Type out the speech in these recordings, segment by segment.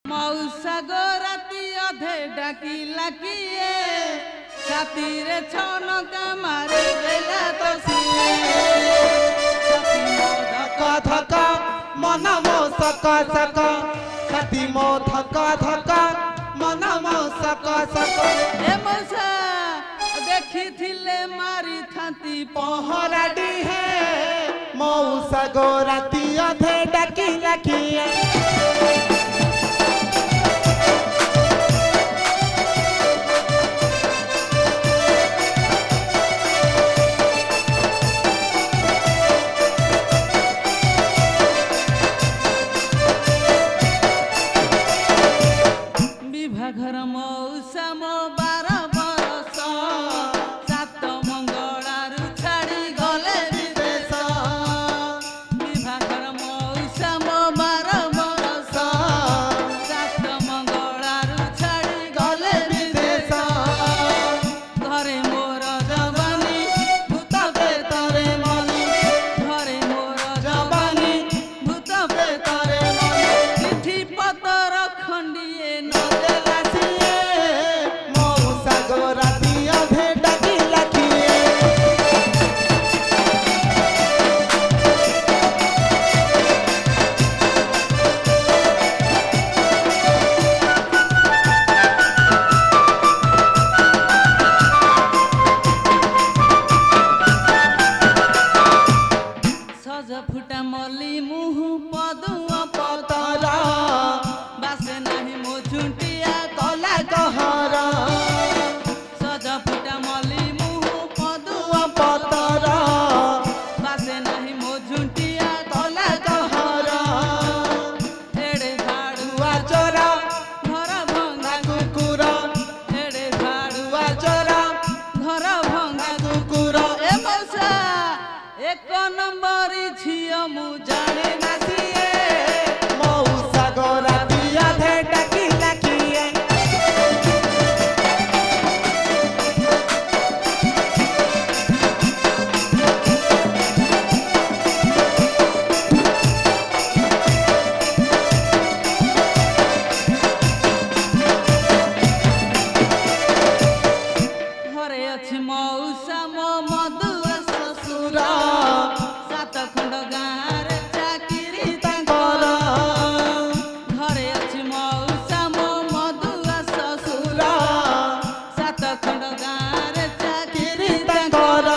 मौसा गो राती अधे डाकिला किए छाती रे छनका मारे देला तो सिए धक्का धक्का मन मो सका सका छाती मो धक्का धक्का मन मो सका सका ए मौसा देखी थिले मारी थाती पहरा दी है मौसा गो राती अधे डाकिला किए घर मौसा मो 12 बरस सात मंगलार छाड़ी गले विदेश विभागर मौसा मो 12 बरस सात मंगलार छाड़ी गले विदेश घरे मोर जवानी भूत पेतरे मनी घरे मोर जवानी भूत पेतरे मनी चिठी पतर खंडिए न फुटा मली मुह पदुआ पतरा बासे नहीं मो झुंटिया कला कहरा सजा फुटा मली मुह पदुआ पतरा बासे नहीं मो झुंटिया कला कहरा एड़े झाड़ुआ चोरा घर भंगा कुकुरा एड़े झाड़ुआ चोरा घर भंगा कुकुरा ए मौसा एक नंबर झिया मु जाने ना सिए मौसा गो राती अधे डाकिला किए घरे अछि मौसा मो मधुआ ससुरा खंड गाँव चाकरी तांकर घरे अछि मौसा मो मधुआ ससुरा सात खंड गाँव चाकरी तांकर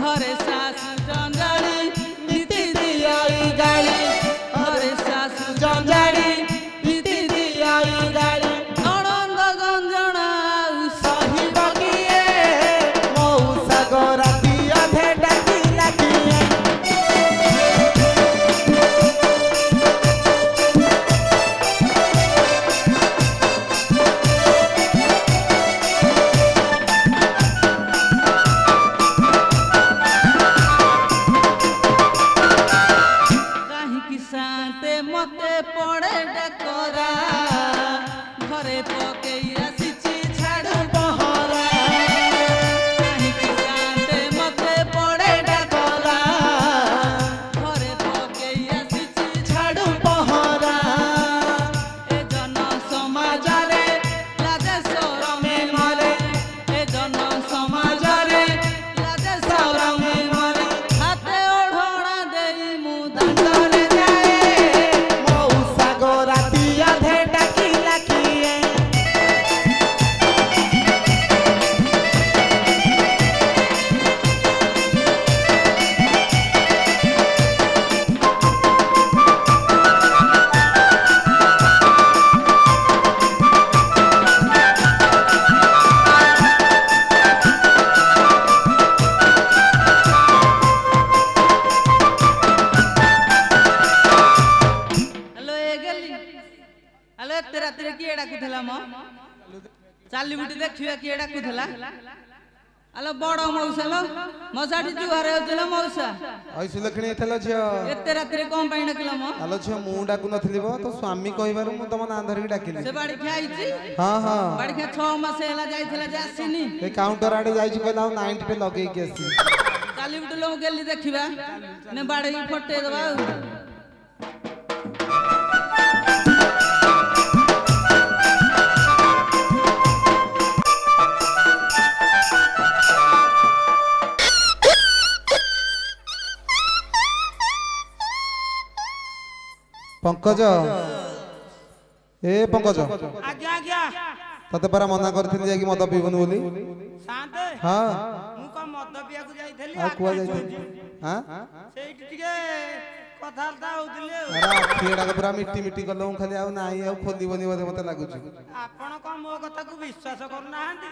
घरे सासु जंजाड़ी नीति दियाई गाड़ी घरे सासु जंजाड़ी नीति दियाई गाड़ी नणंद गंजना सही बगिए मौसा गो राती अधे डाकिला किए मते पड़े डकरा घरे पकई आसीची छाड़ू पहरा काहे कि कांटे मते पड़े डकरा घरे पकई आसीची छाड़ू पहरा ए जन समाज रे लाजे शरमे मरे ए जन समाज रे लाजे शरमे मरे हाथे ओढ़णा देई मु दांडरे रात किए डाकुला मो चाली बुटी देखिए किए डाकुला अलो बड़ मौसा लो मौसाटी जुआरे होतला मौसा ऐसु लखणी थलो झियो एते रात रे कोन पई डाकला मो आलो झियो मु डाकु नथली बो तो स्वामी कहिबारु मु तम ना धरि डाकिली से बाड़ी खाइची हां हां बाड़ी खा 6 मास हेला जाइथिला जे आसीनी ए काउंटर आडे जाइची कहला 90 पे लगेई के आसी चाली बुटी लो गेली देखिबा ने बाड़ी फटे दबा पंकज ए पंकज आज्ञा आज्ञा तते परा मना करथिन जे कि मद पीबन बोली शांत हां मु को मद पिया को जाइथली आ कुआ जाई हां सेठी टिके कथालता होउतले अरे आखिड़ा के पूरा मिट्टी मिट्टी करलो खाली आ नाही आ खोलिबनी बोले मते लागुछ आपण को मो कथा को विश्वास करनाहंती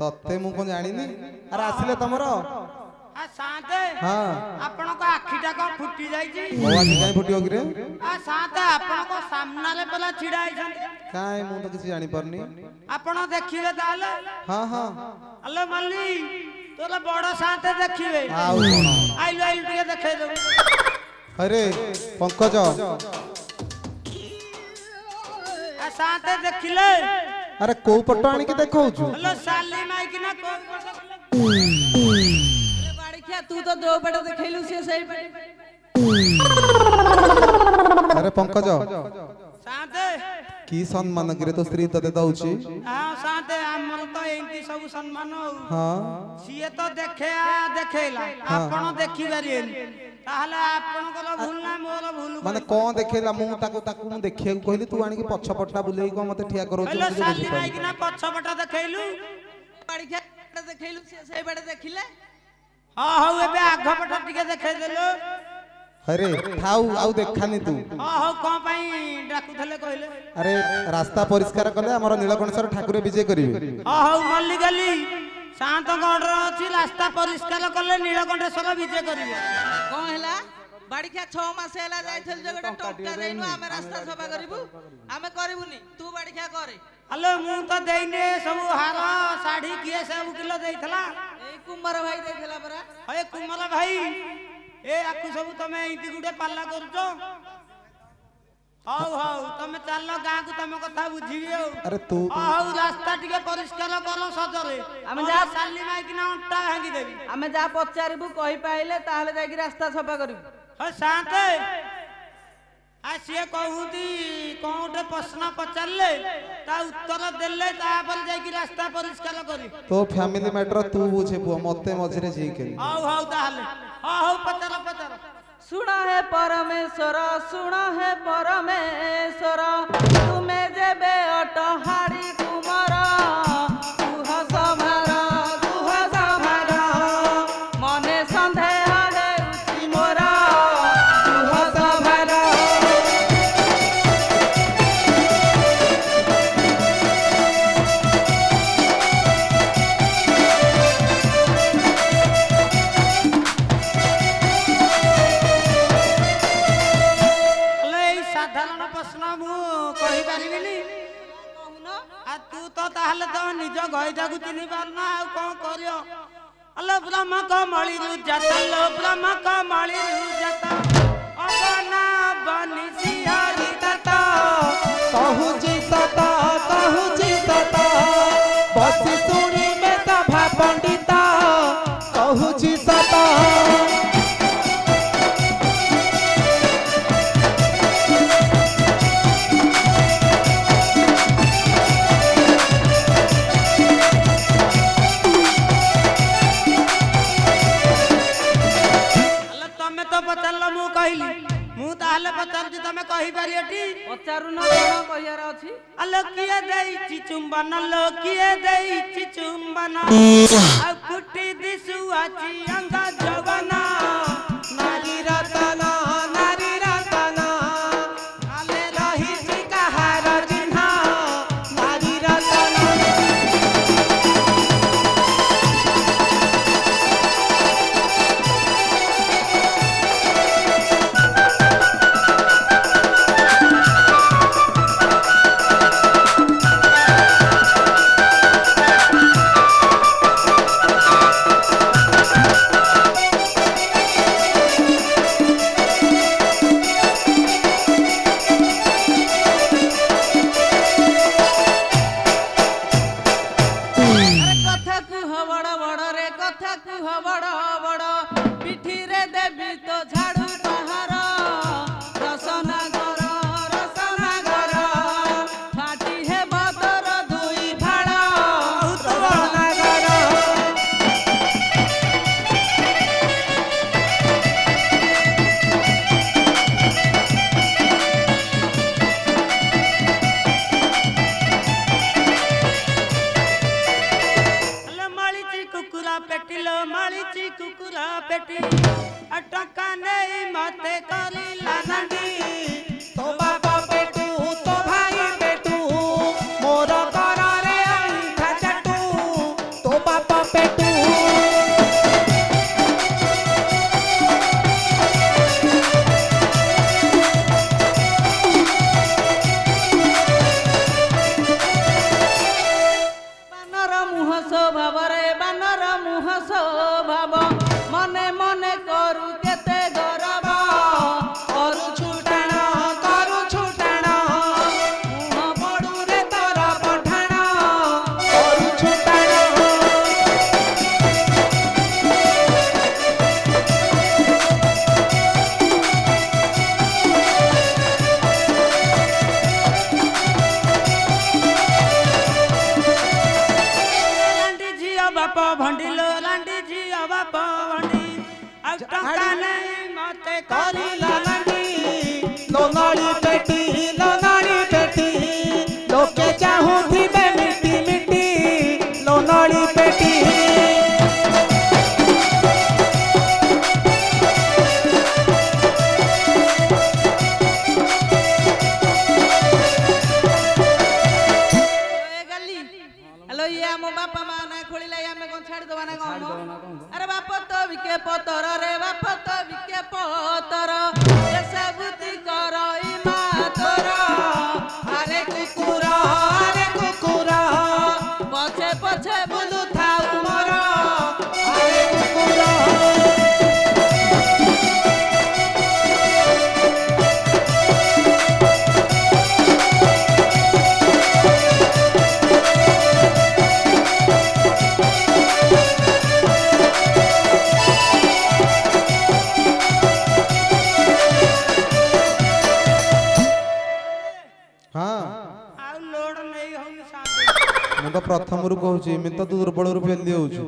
तते मु कोन जानिनी अरे आसिले तमरो आ शांत हां आपण को आखिटा को फुटी जाई छी भगवान काई फुटियो कि रे आ शांत आपण को सामना ले पला छिड़ा आइछन काई मु तो किसी जानि परनी आपण देखिबे ताले हां हां हेलो मल्ली तोला बड़ शांत देखिबे आउ कोन आइलो आइलो टिके देखै दो अरे पंकज आ शांत देखिले अरे को पट्टो आनी के देखौछु हेलो साली माई कि ना को अरे बाड़िया तू तो दो पट देखैलु से सही अरे पंकज शांत की सम्मान करे तो स्त्री तते दउछि हां शांत हमर तो एंती सब सम्मान हो हां सिए तो देखे आ देखेला आपण देखि बारिएन ताहले आपण को भूल ना मोर भूल माने कोन देखेला मु ताकू मु देखिया को कहली तू आनी के पछ पट्टा बुलेई को मते ठिया करो हेलो साली माई कि ना पछपटा देखैलु बाड़िया देखैलु से सही बड़े देखिले हां हां एबे आघपटा टिके देखै देलो अरे थाउ आउ देखानी तू हां हां कोन पई डाकुथले कहले अरे रास्ता परिष्कार कले हमर नीलकंठेश्वर ठाकुर विजय करिवे हां हां मल्ली गली शांत गढ़ अछि रास्ता परिष्कार कले नीलकंठेश्वर विजय करिवे कोन हला बाड़िया 6 मास हला जाइथल जे गोटा टोका देइनु आमे रास्ता सफा करिबु आमे करिबुनी तू बाड़िया करे हेलो मु तो देइने सब हार साड़ी किए सब किलो देइथला ए कुमार भाई देखला परा अरे कुमार भाई ए आकु सब तमे इति गुडे पाल्ला करछो हाउ हाउ तमे चललो गां को तमे कथा बुझियो अरे तू हाउ रास्ता टिके परिष्कार करो सजरे आमे जा साली माई कि ना अंटा भांगी देबी आमे जा पचारिबु कहि पाइले ताहले जाई कि रास्ता सफा करिबु ह शांत आ सिए कहूती कोटे प्रश्न पचारले ता उत्तर देले ता पर जाई कि रास्ता परिष्कार करी तो फैमिली मैटर तू बुझे बुआ मते मझरे जी के हाउ हाउ ताहले हाउ पचार पचार सुना है परमेश्वर तुम्हें जेबे अटहाड़ी कुमार कुह समार मने संदेह है उसी मोरा कुह समार साधारण प्रश्न मु कहि परिबिनी आ तू तो ताहले तो निज गईटा को चिनी पारना आ कोन करियो अल्लाह ब्रह्म को मळी रु जाता लो ब्रह्म को मळी रु जाता अबना बनी सियारी तता कहू जी सता बस सुनी में सभा पंडिता कहू जी सता पचारल मु कहली मु ताहले पचारछि तमे कहि पारियटी पचारु न कोन कहियार अछि अलो किए देइछि चुंबन लो किए देइछि चुंबन आ फुटी दिसु आछि अंग जवना नारी रतना आले रही छि कहार चिन्हा नारी रतना टंका नहीं मते करिला नहीं लोनाड़ी पेटी लोके चाहूथिबे मिटी मिटी लोनाड़ी पेटी अरे बाप तो विके पतर रे बाप तो विके पतर सबुती करई मा तोर अरे कुकुर पछे पछे बुलु थाउ मोर अरे कुकुर तो प्रथम रु कहूची मैं तो दुर्बल रु फेल दिउछु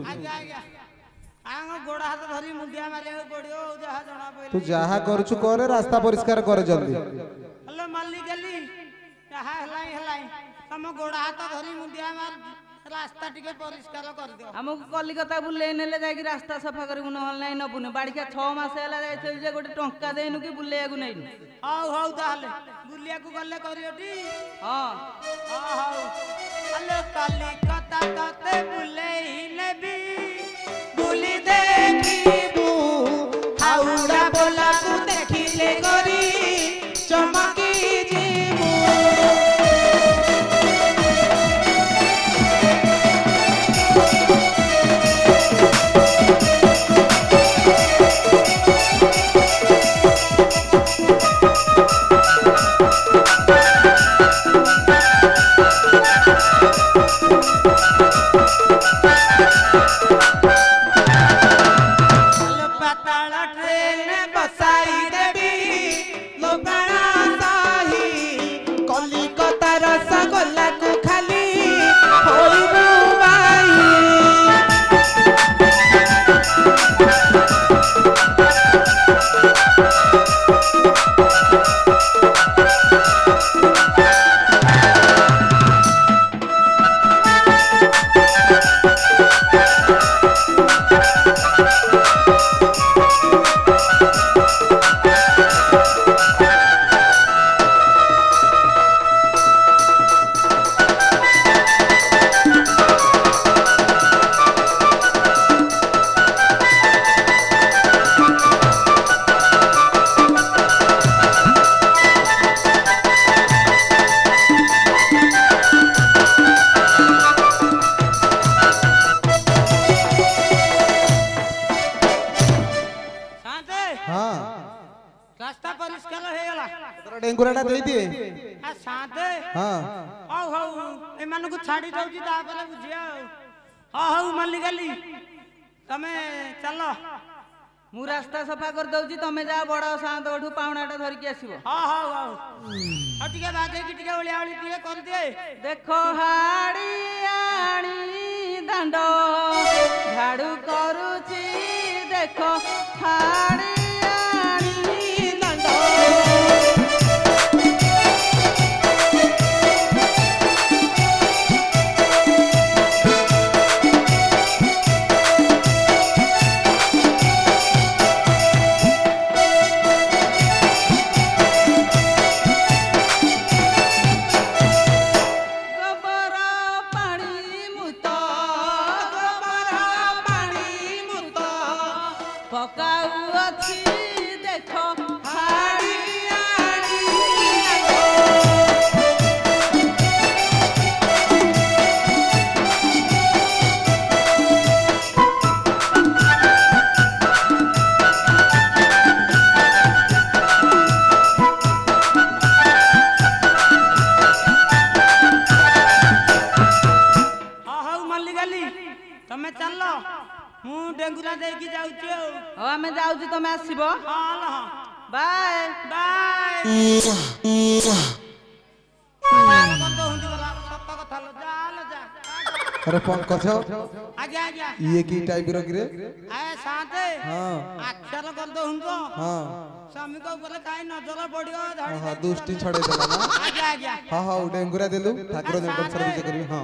गोड़ हाथ धरी मुंडिया मारे पड़ियो जहा जणा पइले तू जहा करछु करे रास्ता परिष्कार करे जल्दी हेलो मालिक गली जहा हलाई तम गोड़ हाथ धरी मुंडिया मार रास्ता टिके परिष्कार कर दियो हमको कलिकता बुले नेले जाई रास्ता सफा करू नहल नै नबुने बाड़िका 6 मास हैला जाई जे गोटे टंका देनु कि बुले गु नै हौ ताले बुलिया को गल्ले करियोटी हां हौ हेलो कलिकता कते बुले ही नेबी बुली देखिबू हाउड़ा बोला को देखिले गरी चमकी जीबू डेंगुराटा दे दिए आ साथे हां हौ ए मानु को छाडी जाउची ता परे बुझिया हौ मल्ली गली तमे चलो मु रास्ता सफा कर दउची तमे जा बड़ सात ओठू पावणाटा धरि के आसीबो हौ टिके बागे की टिके ओलिया ओली टिके कर दे देखो हाड़ी आणी दंड झाड़ू करूची देखो हाड़ी आणी दंड तमे चलो मु डेंगुरा देकी जाउची हो हमें जाउची तमे आसीबो हां बाय बाय बंद हुंदी वाला सत्ता कथा लो जा अरे पंकज आजा ये की टाइप रो गिरे आया साथे हाँ अक्षर कर दो हुंगो हाँ स्वामी को बोले काई नजर पड़ियो हाँ धड़ी हाँ दुष्टि छड़े देला ना आजा आजा हाँ हाँ डेंगुरा देलु ठाकुर जंगल सर्विस करी हाँ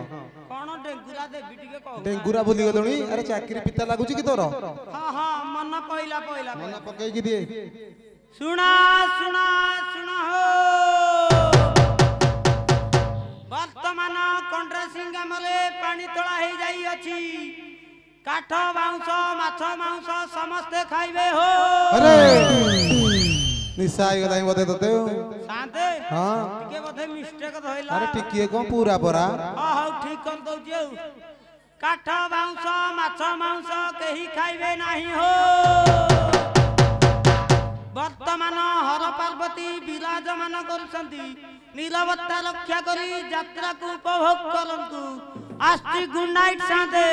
कोन डेंगुरा देबी टिके कहू डेंगुरा भूली गलुनी अरे चाकरी पिता लागुची कि तोर हां हां मन पहिला मन पकई कि दिए सुना सुना सुना हो वर्तमान कंड्रा सिंगामले पानी तोला हे जाई अछि काठ बाउंस माछ मांस समस्ते खाइबे हो अरे निशा आई गलाई बदे तते शांते हां टिके बधे मिस्टेक धइला अरे टिकिए को पूरा परा हां हां ठीक कर दउ जेउ काठ बाउंस माछ मांस केही खाइबे नाही हो वर्तमान हर पार्वती विराजमान करुछंती नीलवत्ता रक्षा करी यात्रा को उपभोग करंतु आस्ति गुड नाइट शांते